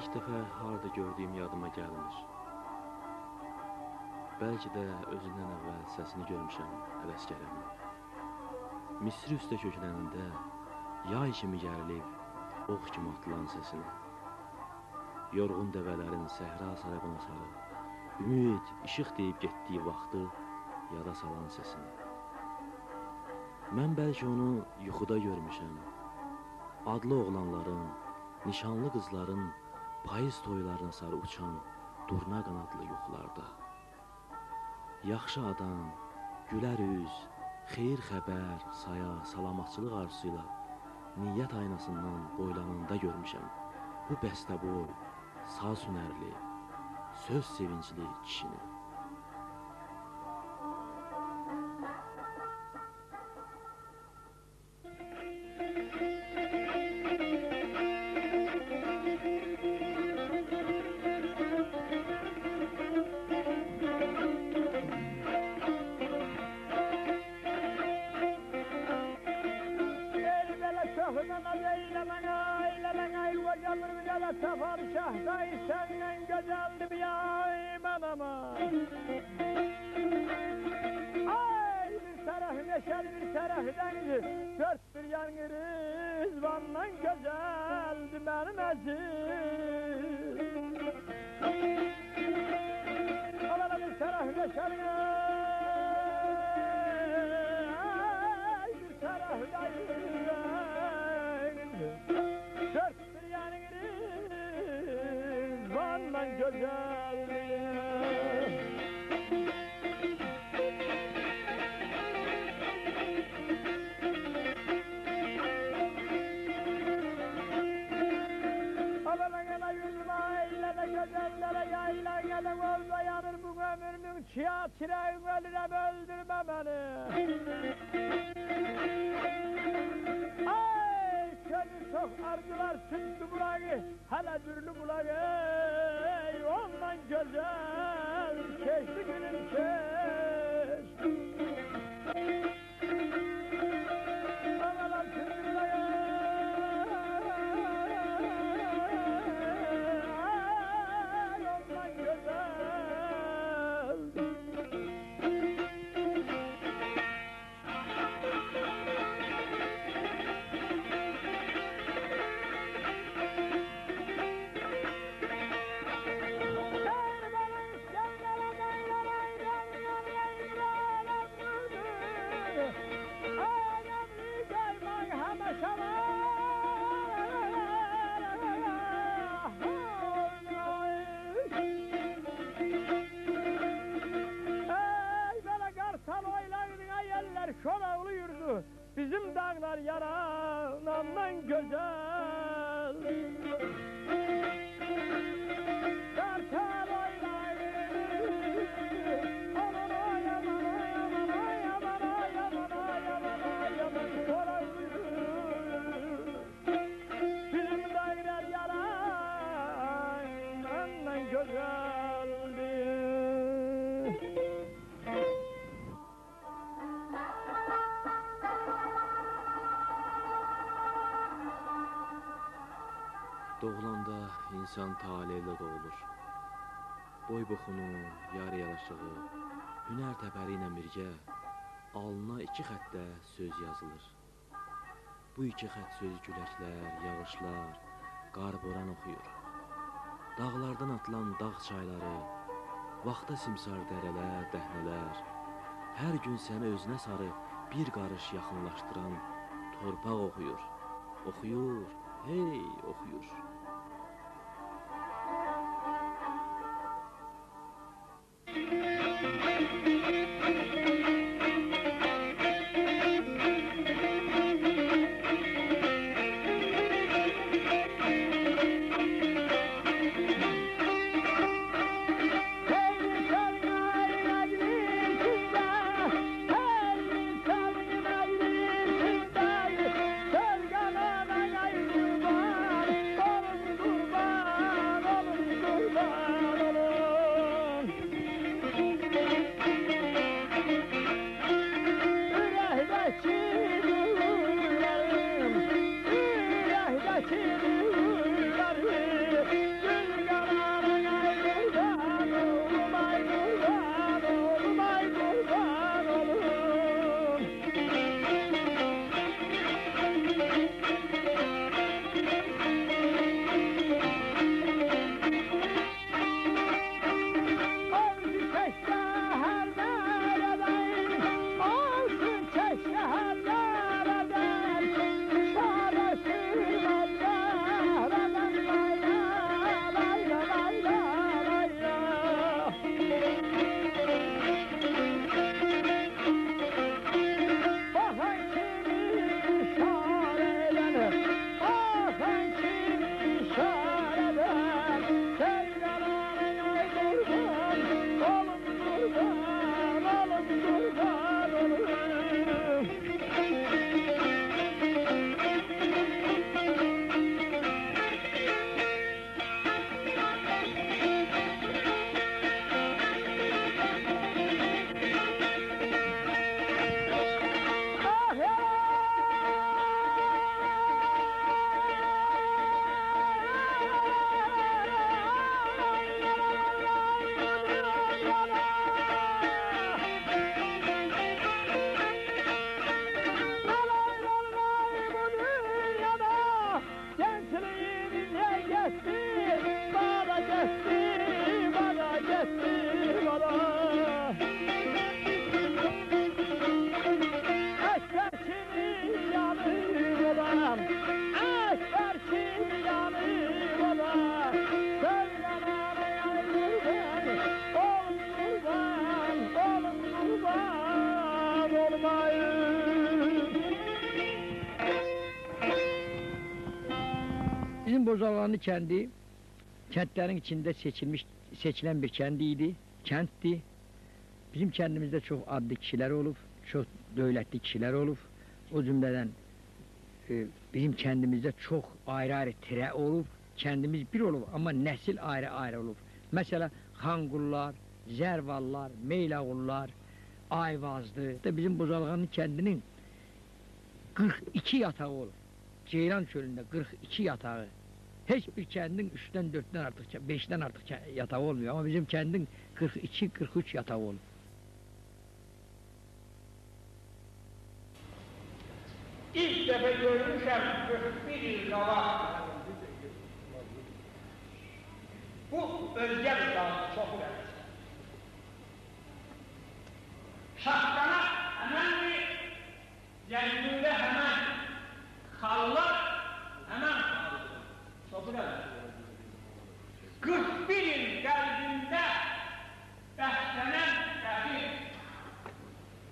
İlk dəfə harda gördüyüm yadıma gəlmir. Bəlkə də özündən əvvəl səsini görmüşəm Ələsgərəmin. Misri üstə köklənəndə yay kimi gərilib ox kimi atılan səsini. Yorğun dəvələrin səhra sarıqına sarı, ümid, işıq deyib getdiyi vaxtı yada salan səsini. Mən bəlkə onu yuxuda görmüşəm. Adlı oğlanların, nişanlı qızların payız toylarına sarı uçan durna qanadlı yuxularda. Yaxşı adam, gülər üz, xeyir xəbər, saya, salamatçılıq arzusuyla niyyət aynasından boylananda görmüşəm bu bəstəboy, saz hünərli, söz sevincli kişini. Safar şahday senden güzeldi bir ay manama. Ay bir taraf neşeli bir taraf deniz, dört bir yan Rizvan'dan güzeldi benim aziz. Alana bir taraf neşeli, ay bir taraf deniz, dört bir yan Rizvan'dan güzeldi. Alalana yürüme eyleme gözellere yayla gelin ol dayanır bu ömrümün çiğ çireğin ölürem öldürme beni. Ay seni çok arzular sütlü bulağı hele dürlü bulağı ondan güzel keçti günüm keş. Analar sütlü bulağı şola oluyordu bizim dağlar yaranandan güzel. Kartal oylaydı aman ay aman ay aman ay aman ay aman ay aman ay aman şola oluyordu bizim dağlar yaranandan güzeldi. Doğulanda insan taleylə doğulur. Boy buxunu, yar yaraşığı, hünər təbəri ilə birgə alnına iki xəttdə söz yazılır. Bu iki xətt söz küləklər, yağışlar, qar boran oxuyur. Dağlardan atılan dağ çayları, vaxta simsar dərələr, dəhnələr, hər gün səni özünə sarı bir qarış yaxınlaşdıran torpaq oxuyur. Oxuyur, hey oxuyur. Sevgana Bizim Bozalağanlı kendi kentlerin içinde seçilen bir kendiydi, kentti. Bizim kendimizde çok adlı kişiler olup, çok devletli kişiler olup, o cümleden bizim kendimizde çok ayrı ayrı tire olup, kendimiz bir olup ama nesil ayrı ayrı olup. Mesela Hangullar, Zervallar, Meylağullar, Ayvazlı. Da bizim Bozalağanlı kendinin 42 yatağı olur. Ceylan çölünde 42 yatağı. Hiçbir kendin 3'ten 4'ten artık, 5'ten artık yatağı olmuyor ama bizim kendin 42-43 yatağı olur. İlk defa görmüşüm 41 yıl kala. Bu özge bir dağ, çok önemli. Şahtana hemen bir yerinde hemen kallar hemen çok önemli. 41 yıl geldiğinde beslenen kafir,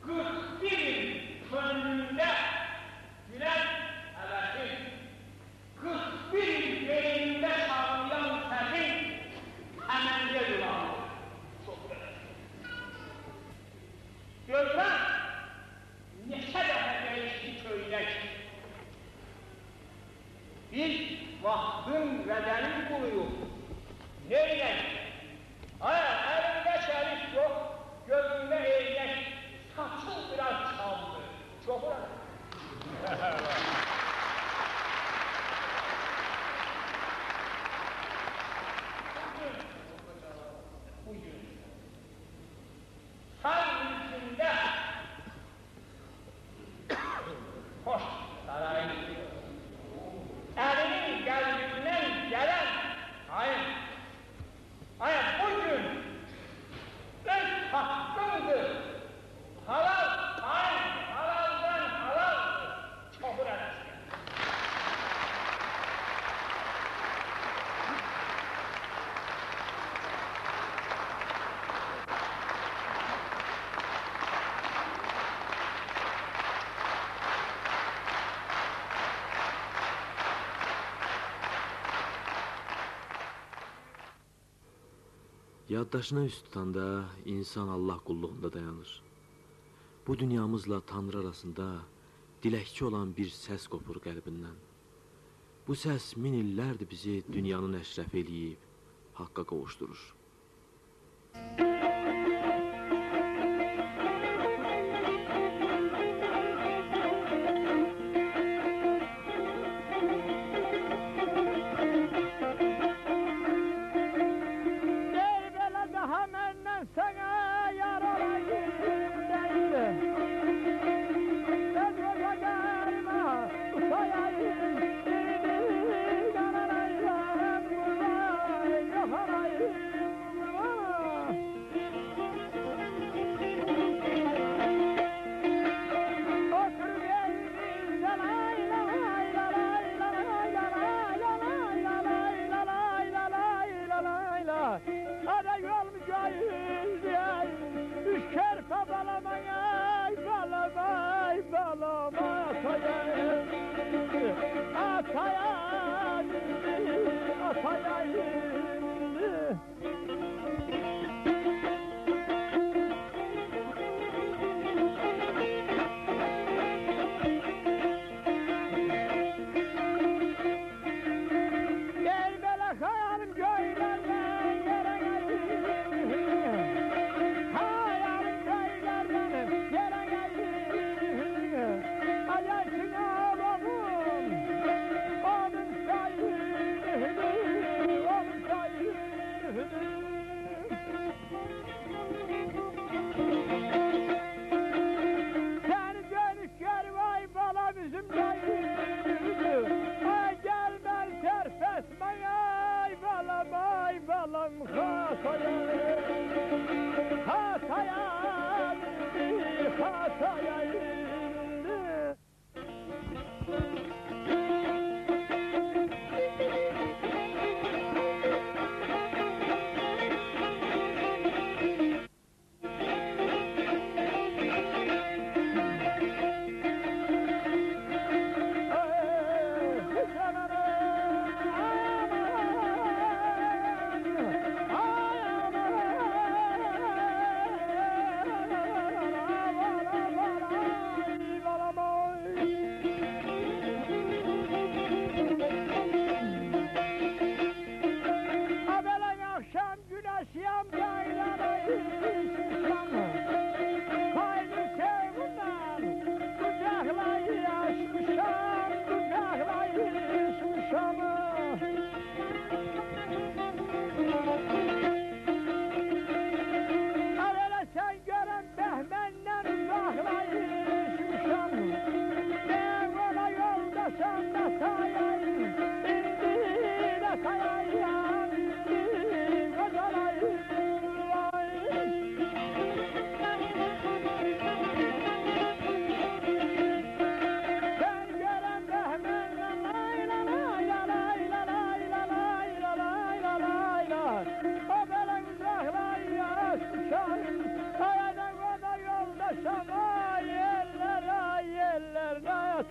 41 yıl gönlünde gülen hevesin, 41 yıl beyninde çağlayan sesin hemen yılan. Gözler neçə dəfə değişdi köylək. Biz vaxtın vədənin quluyuq. Neylək? Əlində şərif yox, gözündə eylək. Saçın biraz çaldı. Çox önemli. Bugün say ülkünde hoş sarayın elinin kalbinden gelen hayır bugün öz hakkındır. Halaldan halaldır. Çok önemli. Yaddaşına üst tutanda insan Allah qulluğunda dayanır. Bu dünyamızla Tanrı arasında diləkçi olan bir səs qopur qəlbindən. Bu səs min illərdir bizi dünyanın əşrəfi eləyib, haqqa qovuşdurur.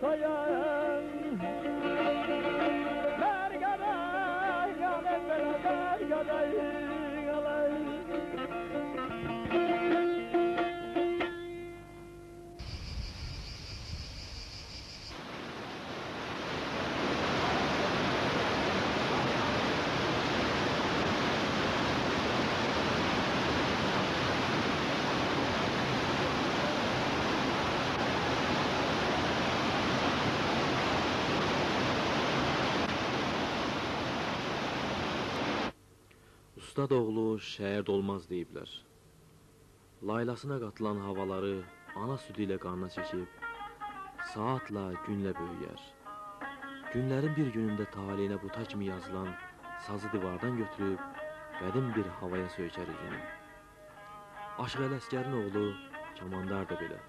soyan Bergaday yanım bergaday galay Usta doğulu şəhərdə olmaz deyiblər. Laylasına qatılan havaları ana südü ilə qanına çəkib, saatla, günlə böyüyər. Günlərin bir günündə taleyinə buta kimi yazılan sazı divardan götürüb, qədim bir havaya söykər üzünü. Aşıq Ələsgərin oğlu Kamandar da belə.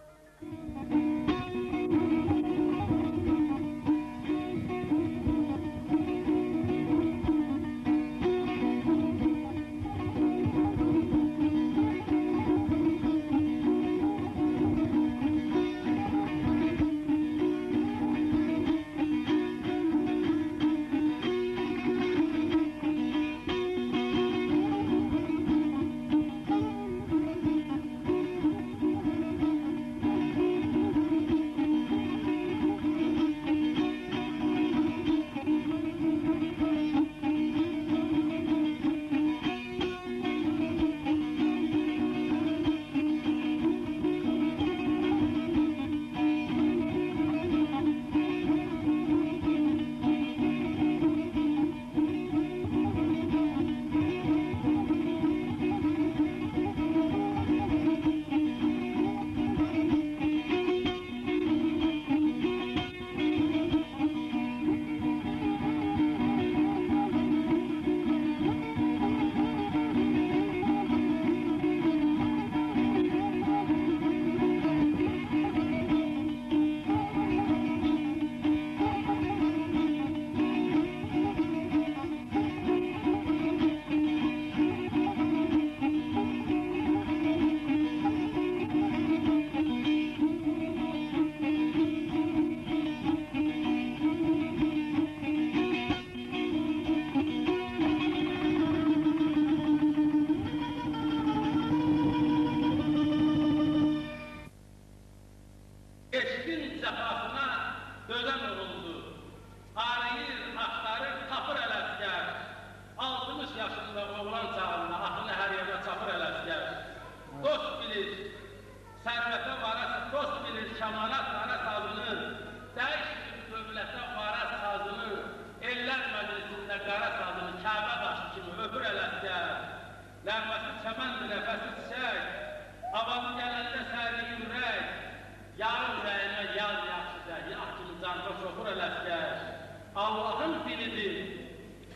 Allah'ın dilidir,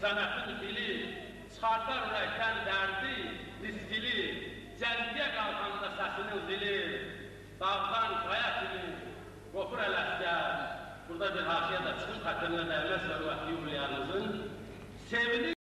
sanatın dili, çıxardar ürəkdən dərdi, rizgili, cəngə qalxanda səsinin dili, dağdan qaya kimi qopur Ələsgər. Burada bir haşiyə də çıxın, xətrinə dəyməz hörmətli Yuliyanızın sevili